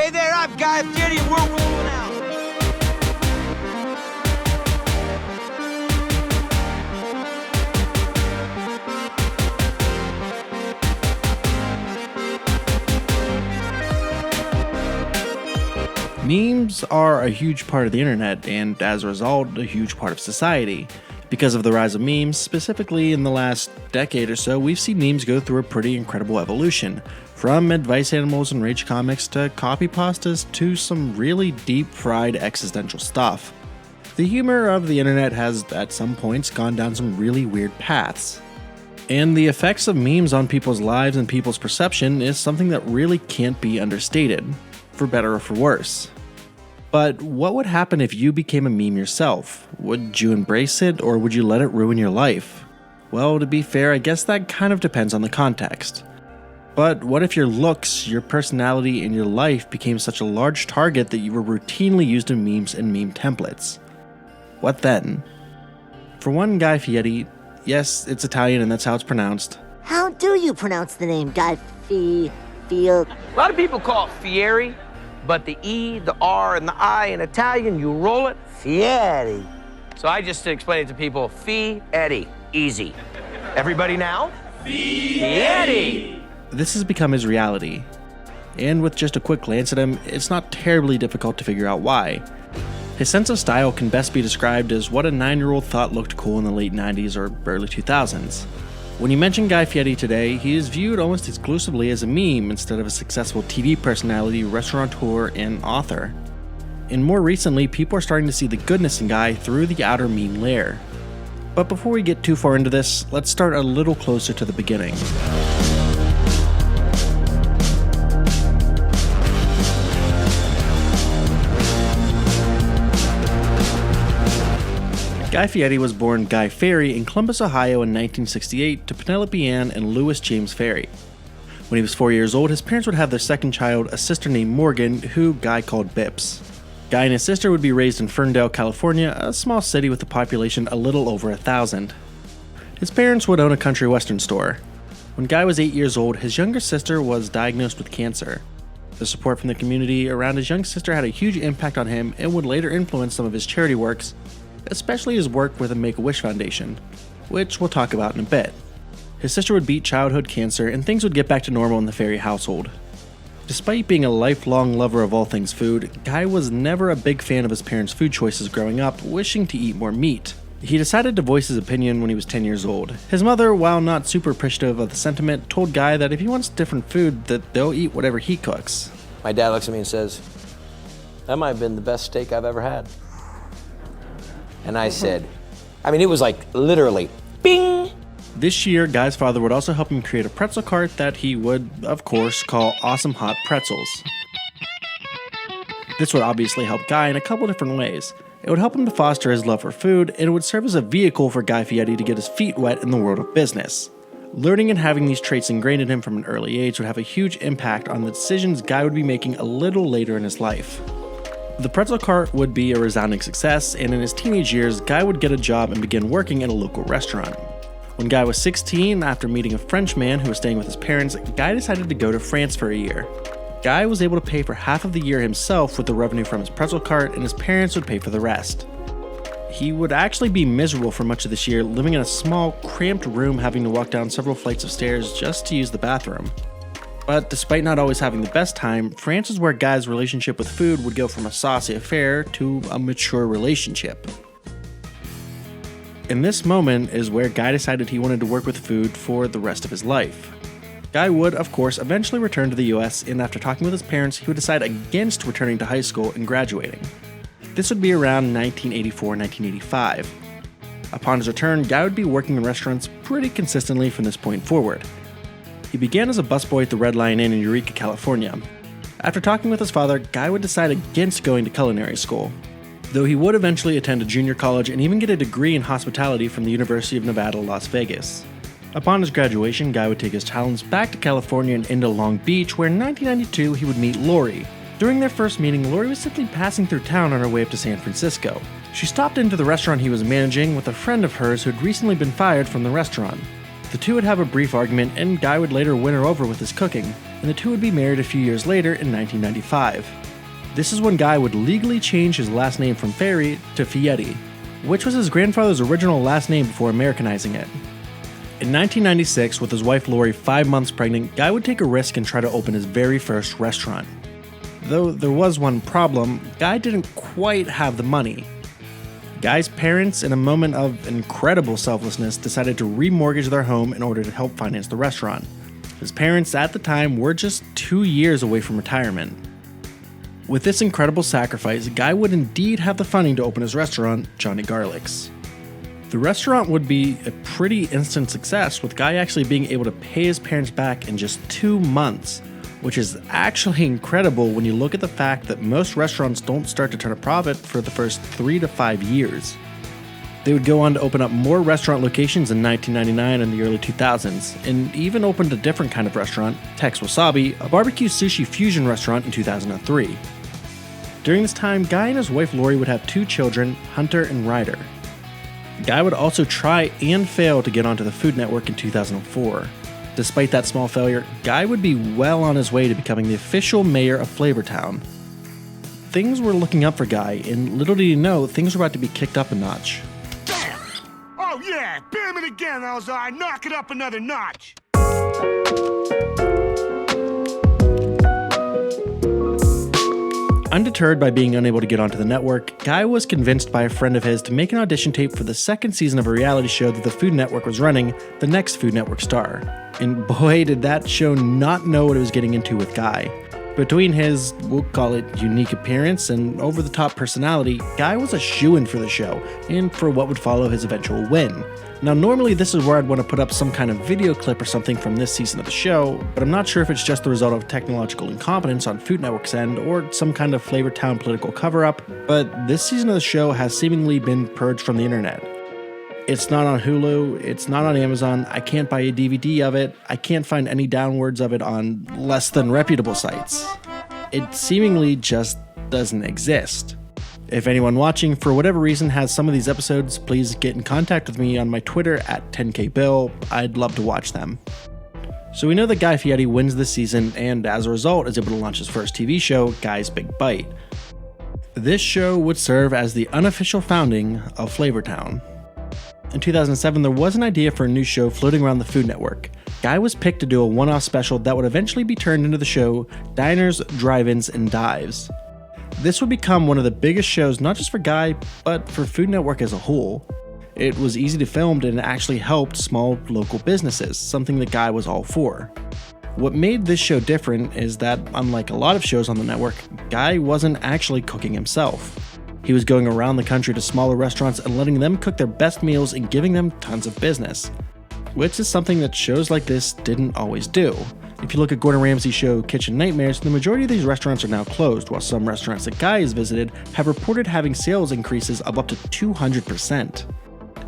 Hey there, I'm Guy Fieri, and we're rolling out. Memes are a huge part of the internet, and as a result, a huge part of society. Because of the rise of memes, specifically in the last decade or so, we've seen memes go through a pretty incredible evolution. From advice animals and rage comics to copy pastas to some really deep-fried existential stuff. The humor of the internet has, at some points, gone down some really weird paths. And the effects of memes on people's lives and people's perception is something that really can't be understated, for better or for worse. But what would happen if you became a meme yourself? Would you embrace it, or would you let it ruin your life? Well, to be fair, I guess that kind of depends on the context. But what if your looks, your personality, and your life became such a large target that you were routinely used in memes and meme templates? What then? For one, Guy Fieri, yes, it's Italian and that's how it's pronounced. How do you pronounce the name Guy Fieri? A lot of people call it Fieri, but the E, the R, and the I in Italian, you roll it, Fieri. So I just explain it to people, Fieri, easy. Everybody now? Fieri! This has become his reality. And with just a quick glance at him, it's not terribly difficult to figure out why. His sense of style can best be described as what a 9-year-old thought looked cool in the late 90s or early 2000s. When you mention Guy Fieri today, he is viewed almost exclusively as a meme instead of a successful TV personality, restaurateur, and author. And more recently, people are starting to see the goodness in Guy through the outer meme layer. But before we get too far into this, let's start a little closer to the beginning. Guy Fieri was born Guy Fieri in Columbus, Ohio in 1968 to Penelope Ann and Louis James Fieri. When he was 4 years old, his parents would have their second child, a sister named Morgan, who Guy called Bips. Guy and his sister would be raised in Ferndale, California, a small city with a population a little over 1,000. His parents would own a country western store. When Guy was 8 years old, his younger sister was diagnosed with cancer. The support from the community around his young sister had a huge impact on him and would later influence some of his charity works, especially his work with the Make-A-Wish Foundation, which we'll talk about in a bit. His sister would beat childhood cancer and things would get back to normal in the Fieri household. Despite being a lifelong lover of all things food, Guy was never a big fan of his parents' food choices growing up, wishing to eat more meat. He decided to voice his opinion when he was 10 years old. His mother, while not super appreciative of the sentiment, told Guy that if he wants different food, that they'll eat whatever he cooks. My dad looks at me and says, "That might have been the best steak I've ever had." And I said, it was like literally, bing! This year, Guy's father would also help him create a pretzel cart that he would, of course, call Awesome Hot Pretzels. This would obviously help Guy in a couple different ways. It would help him to foster his love for food, and it would serve as a vehicle for Guy Fieri to get his feet wet in the world of business. Learning and having these traits ingrained in him from an early age would have a huge impact on the decisions Guy would be making a little later in his life. The pretzel cart would be a resounding success, and in his teenage years, Guy would get a job and begin working at a local restaurant. When Guy was 16, after meeting a French man who was staying with his parents, Guy decided to go to France for a year. Guy was able to pay for half of the year himself with the revenue from his pretzel cart, and his parents would pay for the rest. He would actually be miserable for much of this year, living in a small, cramped room having to walk down several flights of stairs just to use the bathroom. But despite not always having the best time, France is where Guy's relationship with food would go from a saucy affair to a mature relationship. In this moment is where Guy decided he wanted to work with food for the rest of his life. Guy would, of course, eventually return to the US, and after talking with his parents, he would decide against returning to high school and graduating. This would be around 1984-1985. Upon his return, Guy would be working in restaurants pretty consistently from this point forward. He began as a busboy at the Red Lion Inn in Eureka, California. After talking with his father, Guy would decide against going to culinary school, though he would eventually attend a junior college and even get a degree in hospitality from the University of Nevada, Las Vegas. Upon his graduation, Guy would take his talents back to California and into Long Beach, where in 1992 he would meet Lori. During their first meeting, Lori was simply passing through town on her way up to San Francisco. She stopped into the restaurant he was managing with a friend of hers who had recently been fired from the restaurant. The two would have a brief argument, and Guy would later win her over with his cooking. and the two would be married a few years later in 1995. This is when Guy would legally change his last name from Fieri to Fieri, which was his grandfather's original last name before Americanizing it. In 1996, with his wife Lori 5 months pregnant, Guy would take a risk and try to open his very first restaurant. Though there was one problem, Guy didn't quite have the money. Guy's parents, in a moment of incredible selflessness, decided to remortgage their home in order to help finance the restaurant. His parents at the time were just 2 years away from retirement. With this incredible sacrifice, Guy would indeed have the funding to open his restaurant, Johnny Garlic's. The restaurant would be a pretty instant success, with Guy actually being able to pay his parents back in just 2 months, which is actually incredible when you look at the fact that most restaurants don't start to turn a profit for the first 3 to 5 years. They would go on to open up more restaurant locations in 1999 and the early 2000s, and even opened a different kind of restaurant, Tex Wasabi, a barbecue sushi fusion restaurant in 2003. During this time, Guy and his wife Lori would have 2 children, Hunter and Ryder. Guy would also try and fail to get onto the Food Network in 2004. Despite that small failure, Guy would be well on his way to becoming the official mayor of Flavortown. Things were looking up for Guy, and little did he know, things were about to be kicked up a notch. Damn! Oh yeah, bam it again, Elzar. Knock it up another notch. Undeterred by being unable to get onto the network, Guy was convinced by a friend of his to make an audition tape for the second season of a reality show that the Food Network was running, The Next Food Network Star. And boy, did that show not know what it was getting into with Guy. Between his, we'll call it, unique appearance and over-the-top personality, Guy was a shoo-in for the show, and for what would follow his eventual win. Now normally this is where I'd want to put up some kind of video clip or something from this season of the show, but I'm not sure if it's just the result of technological incompetence on Food Network's end or some kind of Flavortown political cover-up, but this season of the show has seemingly been purged from the internet. It's not on Hulu, it's not on Amazon, I can't buy a DVD of it, I can't find any downloads of it on less than reputable sites. It seemingly just doesn't exist. If anyone watching, for whatever reason, has some of these episodes, please get in contact with me on my Twitter at 10kbill. I'd love to watch them. So we know that Guy Fieri wins this season, and as a result is able to launch his first TV show, Guy's Big Bite. This show would serve as the unofficial founding of Flavortown. In 2007, there was an idea for a new show floating around the Food Network. Guy was picked to do a one-off special that would eventually be turned into the show Diners, Drive-Ins, and Dives. This would become one of the biggest shows not just for Guy, but for Food Network as a whole. It was easy to film and it actually helped small local businesses, something that Guy was all for. What made this show different is that, unlike a lot of shows on the network, Guy wasn't actually cooking himself. He was going around the country to smaller restaurants and letting them cook their best meals and giving them tons of business, which is something that shows like this didn't always do. If you look at Gordon Ramsay's show Kitchen Nightmares, the majority of these restaurants are now closed, while some restaurants that Guy has visited have reported having sales increases of up to 200%.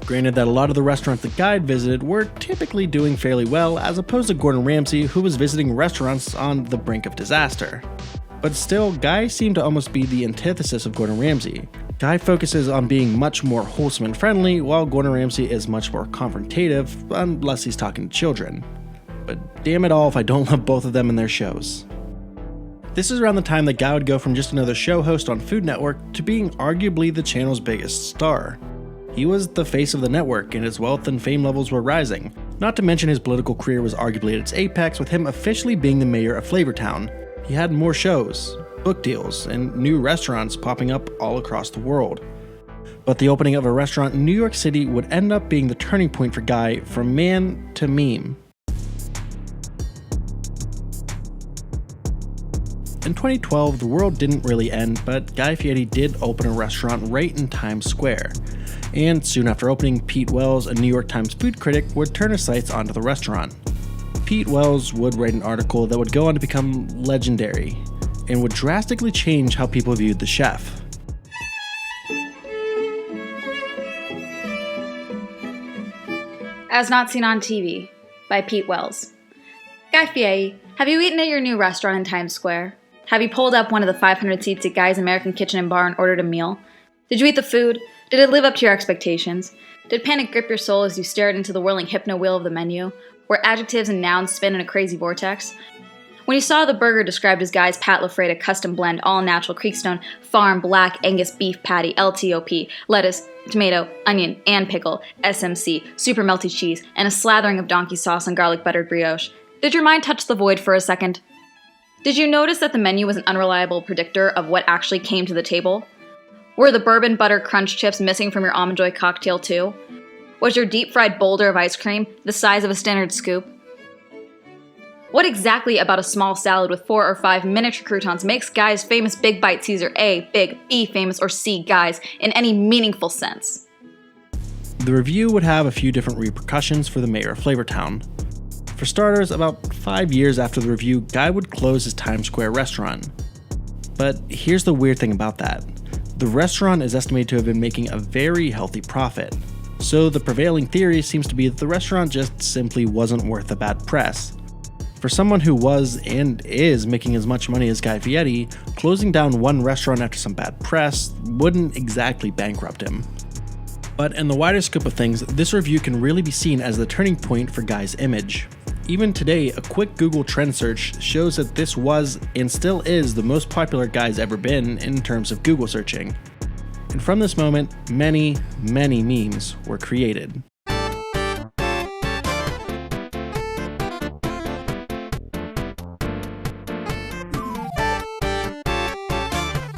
Granted that a lot of the restaurants that Guy had visited were typically doing fairly well, as opposed to Gordon Ramsay, who was visiting restaurants on the brink of disaster. But still, Guy seemed to almost be the antithesis of Gordon Ramsay. Guy focuses on being much more wholesome and friendly, while Gordon Ramsay is much more confrontative, unless he's talking to children. But damn it all if I don't love both of them in their shows. This is around the time that Guy would go from just another show host on Food Network to being arguably the channel's biggest star. He was the face of the network, and his wealth and fame levels were rising. Not to mention his political career was arguably at its apex, with him officially being the mayor of Flavortown. He had more shows, book deals, and new restaurants popping up all across the world. But the opening of a restaurant in New York City would end up being the turning point for Guy from man to meme. In 2012, the world didn't really end, but Guy Fieri did open a restaurant right in Times Square. And soon after opening, Pete Wells, a New York Times food critic, would turn his sights onto the restaurant. Pete Wells would write an article that would go on to become legendary, and would drastically change how people viewed the chef. As Not Seen on TV, by Pete Wells. Guy Fieri, have you eaten at your new restaurant in Times Square? Have you pulled up one of the 500 seats at Guy's American Kitchen and Bar and ordered a meal? Did you eat the food? Did it live up to your expectations? Did panic grip your soul as you stared into the whirling hypno wheel of the menu, where adjectives and nouns spin in a crazy vortex? When you saw the burger described as Guy's Pat LaFreda custom blend all-natural Creekstone Farm Black Angus Beef Patty LTOP, lettuce, tomato, onion, and pickle, SMC, super melty cheese, and a slathering of donkey sauce and garlic buttered brioche, did your mind touch the void for a second? Did you notice that the menu was an unreliable predictor of what actually came to the table? Were the bourbon butter crunch chips missing from your Almond Joy cocktail too? Was your deep-fried boulder of ice cream the size of a standard scoop? What exactly about a small salad with 4 or 5 miniature croutons makes Guy's famous Big Bite Caesar A, big, B, famous, or C, Guy's in any meaningful sense? The review would have a few different repercussions for the mayor of Flavortown. For starters, about 5 years after the review, Guy would close his Times Square restaurant. But here's the weird thing about that. The restaurant is estimated to have been making a very healthy profit. So the prevailing theory seems to be that the restaurant just simply wasn't worth the bad press. For someone who was and is making as much money as Guy Fieri, closing down one restaurant after some bad press wouldn't exactly bankrupt him. But in the wider scope of things, this review can really be seen as the turning point for Guy's image. Even today, a quick Google trend search shows that this was and still is the most popular Guy's ever been in terms of Google searching. And from this moment, many, many memes were created.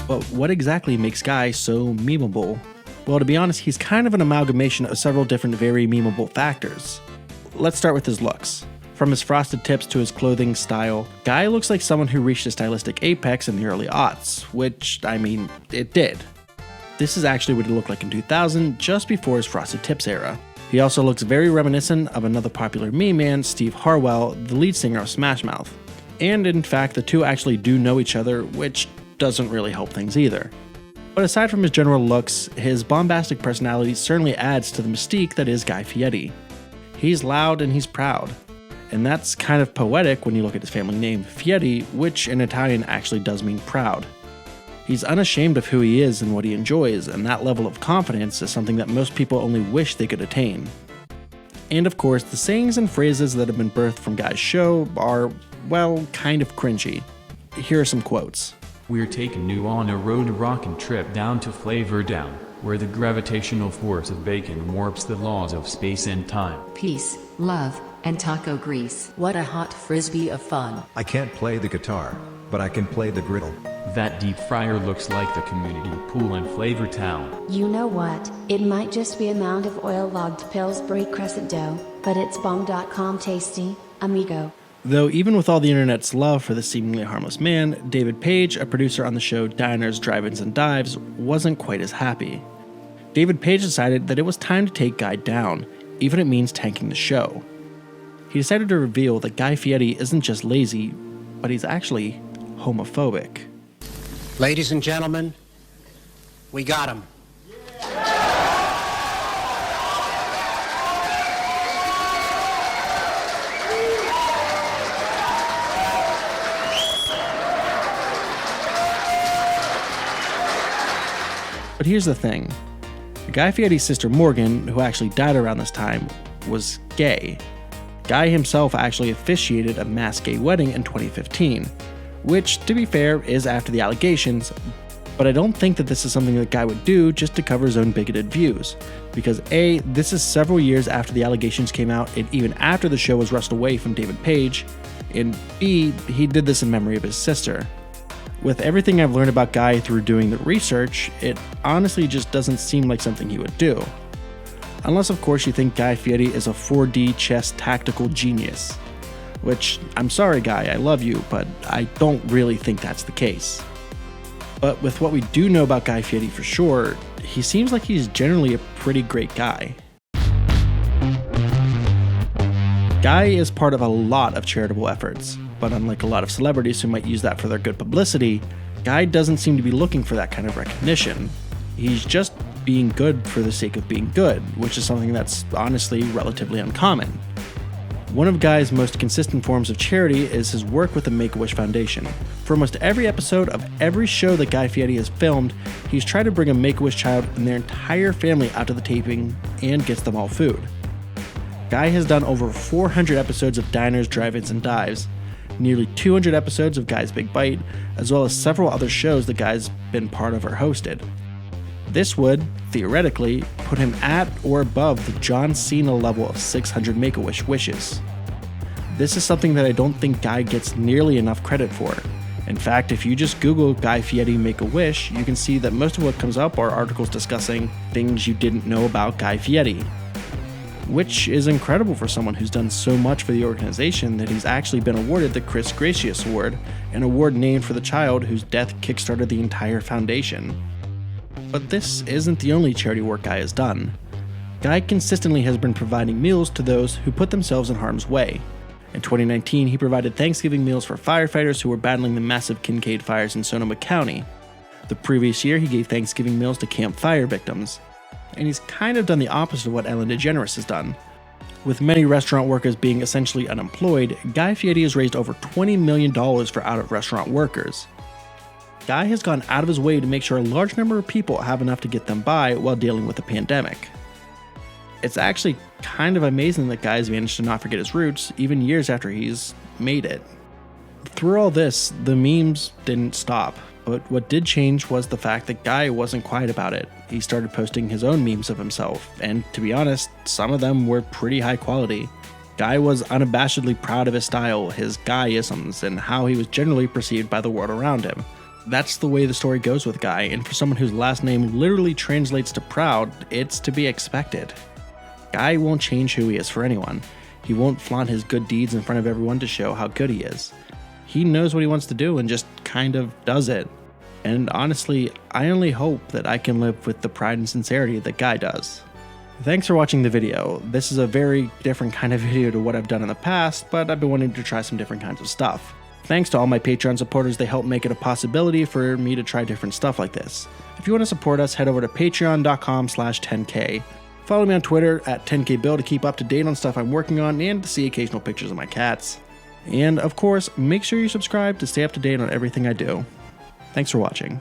But what exactly makes Guy so memeable? Well, to be honest, he's kind of an amalgamation of several different very memeable factors. Let's start with his looks. From his frosted tips to his clothing style, Guy looks like someone who reached a stylistic apex in the early aughts, which, I mean, it did. This is actually what he looked like in 2000, just before his frosted tips era. He also looks very reminiscent of another popular meme man, Steve Harwell, the lead singer of Smash Mouth. And in fact, the two actually do know each other, which doesn't really help things either. But aside from his general looks, his bombastic personality certainly adds to the mystique that is Guy Fieri. He's loud and he's proud. And that's kind of poetic when you look at his family name, Fieri, which in Italian actually does mean proud. He's unashamed of who he is and what he enjoys, and that level of confidence is something that most people only wish they could attain. And of course, the sayings and phrases that have been birthed from Guy's show are, well, kind of cringy. Here are some quotes. We're taking you on a road rockin' trip down to Flavortown, where the gravitational force of bacon warps the laws of space and time. Peace, love, and taco grease. What a hot frisbee of fun. I can't play the guitar, but I can play the griddle. That deep fryer looks like the community pool in Flavortown. You know what? It might just be a mound of oil-logged Pillsbury crescent dough, but it's bomb.com tasty, amigo. Though even with all the internet's love for the seemingly harmless man, David Page, a producer on the show Diners, Drive-Ins, and Dives, wasn't quite as happy. David Page decided that it was time to take Guy down, even if it means tanking the show. He decided to reveal that Guy Fieri isn't just lazy, but he's actually homophobic. Ladies and gentlemen, we got him. But here's the thing. Guy Fieri's sister Morgan, who actually died around this time, was gay. Guy himself actually officiated a mass gay wedding in 2015, which, to be fair, is after the allegations, but I don't think that this is something that Guy would do just to cover his own bigoted views, because A, this is several years after the allegations came out and even after the show was wrestled away from David Page, and B, he did this in memory of his sister. With everything I've learned about Guy through doing the research, it honestly just doesn't seem like something he would do. Unless, of course, you think Guy Fieri is a 4D chess tactical genius. Which, I'm sorry, Guy, I love you, but I don't really think that's the case. But with what we do know about Guy Fieri for sure, he seems like he's generally a pretty great guy. Guy is part of a lot of charitable efforts, but unlike a lot of celebrities who might use that for their good publicity, Guy doesn't seem to be looking for that kind of recognition. He's just being good for the sake of being good, which is something that's honestly relatively uncommon. One of Guy's most consistent forms of charity is his work with the Make-A-Wish Foundation. For almost every episode of every show that Guy Fieri has filmed, he's tried to bring a Make-A-Wish child and their entire family out to the taping and gets them all food. Guy has done over 400 episodes of Diners, Drive-Ins, and Dives, nearly 200 episodes of Guy's Big Bite, as well as several other shows that Guy's been part of or hosted. This would, theoretically, put him at or above the John Cena level of 600 Make-A-Wish wishes. This is something that I don't think Guy gets nearly enough credit for. In fact, if you just Google Guy Fieri Make-A-Wish, you can see that most of what comes up are articles discussing things you didn't know about Guy Fieri. Which is incredible for someone who's done so much for the organization that he's actually been awarded the Chris Gracious Award, an award named for the child whose death kickstarted the entire foundation. But this isn't the only charity work Guy has done. Guy consistently has been providing meals to those who put themselves in harm's way. In 2019, he provided Thanksgiving meals for firefighters who were battling the massive Kincaid fires in Sonoma County. The previous year, he gave Thanksgiving meals to Camp Fire victims. And he's kind of done the opposite of what Ellen DeGeneres has done. With many restaurant workers being essentially unemployed, Guy Fieri has raised over $20 million for out-of-restaurant workers. Guy has gone out of his way to make sure a large number of people have enough to get them by while dealing with the pandemic. It's actually kind of amazing that Guy's managed to not forget his roots, even years after he's made it. Through all this, the memes didn't stop, but what did change was the fact that Guy wasn't quiet about it. He started posting his own memes of himself, and to be honest, some of them were pretty high quality. Guy was unabashedly proud of his style, his Guyisms, and how he was generally perceived by the world around him. That's the way the story goes with Guy, and for someone whose last name literally translates to proud, it's to be expected. Guy won't change who he is for anyone. He won't flaunt his good deeds in front of everyone to show how good he is. He knows what he wants to do and just kind of does it. And honestly, I only hope that I can live with the pride and sincerity that Guy does. Thanks for watching the video. This is a very different kind of video to what I've done in the past, but I've been wanting to try some different kinds of stuff. Thanks to all my Patreon supporters, they help make it a possibility for me to try different stuff like this. If you want to support us, head over to patreon.com/10k. Follow me on Twitter at 10kbill to keep up to date on stuff I'm working on and to see occasional pictures of my cats. And of course, make sure you subscribe to stay up to date on everything I do. Thanks for watching.